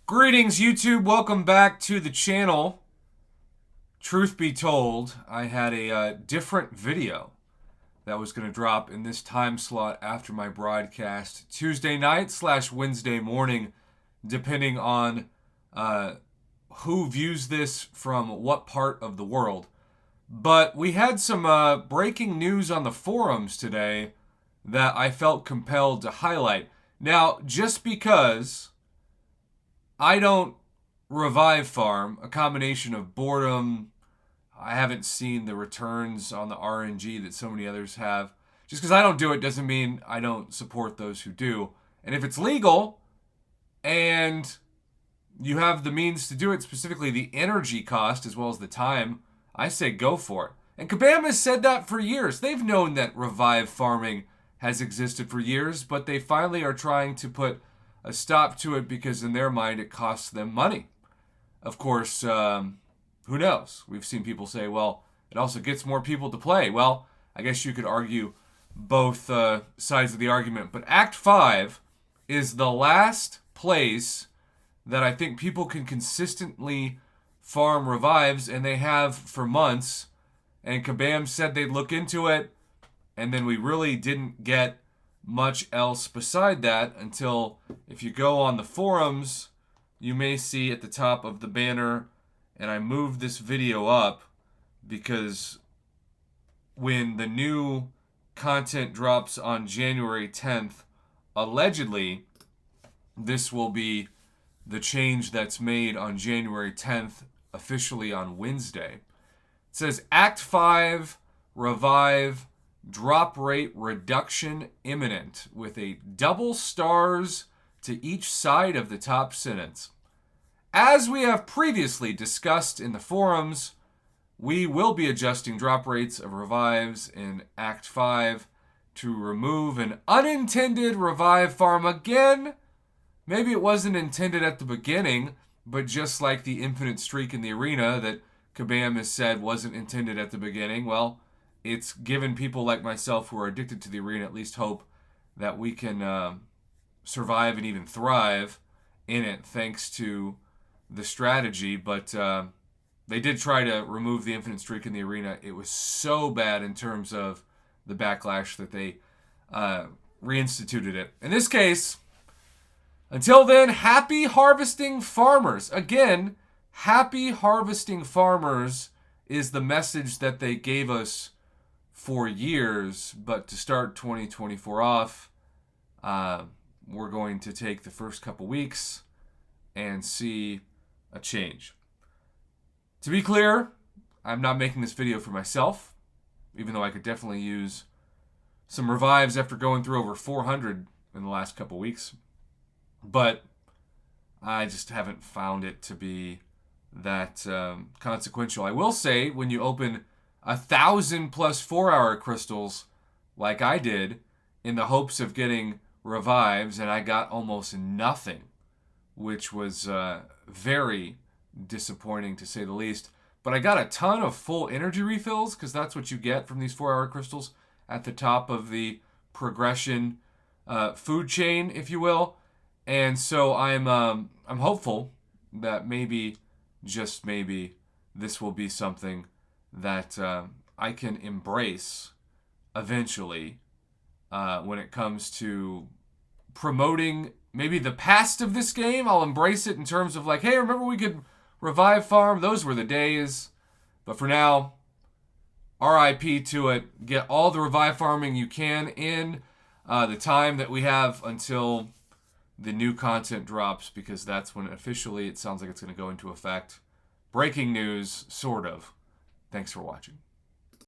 Greetings, YouTube. Welcome back to the channel. Truth be told, I had a different video that was going to drop in this time slot after my broadcast Tuesday night / Wednesday morning, depending on who views this from what part of the world. But we had some breaking news on the forums today that I felt compelled to highlight. Now, just because I don't revive farm, a combination of boredom, I haven't seen the returns on the RNG that so many others have. Just because I don't do it doesn't mean I don't support those who do. And if it's legal and you have the means to do it, specifically the energy cost as well as the time, I say go for it. And Kabam has said that for years. They've known that revive farming has existed for years, but they finally are trying to put a stop to it because in their mind it costs them money. Of course, who knows? We've seen people say, well, it also gets more people to play. Well, I guess you could argue both sides of the argument. But Act 5 is the last place that I think people can consistently farm revives, and they have for months. And Kabam said they'd look into it, and then we really didn't get much else beside that until, if you go on the forums, you may see at the top of the banner, and I moved this video up because when the new content drops on January 10th, allegedly this will be the change that's made on January 10th, officially on Wednesday. It says Act 5 Revive drop rate reduction imminent with a double stars to each side of the top sentence. As we have previously discussed in the forums, we will be adjusting drop rates of revives in Act 5 to remove an unintended revive farm again. Maybe it wasn't intended at the beginning, but just like the infinite streak in the arena that Kabam has said wasn't intended at the beginning, well, it's given people like myself who are addicted to the arena at least hope that we can survive and even thrive in it thanks to the strategy. But they did try to remove the infinite streak in the arena. It was so bad in terms of the backlash that they reinstituted it. In this case, until then, happy harvesting farmers. Again, happy harvesting farmers is the message that they gave us for years, but to start 2024 off, we're going to take the first couple weeks and see a change. To be clear, I'm not making this video for myself, even though I could definitely use some revives after going through over 400 in the last couple weeks, but I just haven't found it to be that consequential. I will say, when you open 1,000 plus 4-hour crystals like I did in the hopes of getting revives, and I got almost nothing, which was very disappointing to say the least. But I got a ton of full energy refills because that's what you get from these 4-hour crystals at the top of the progression food chain, if you will. And so I'm hopeful that maybe, just maybe, this will be something that I can embrace eventually when it comes to promoting maybe the past of this game. I'll embrace it in terms of like, hey, remember we could revive farm? Those were the days. But for now, RIP to it. Get all the revive farming you can in the time that we have until the new content drops, because that's when officially it sounds like it's going to go into effect. Breaking news, sort of. Thanks for watching.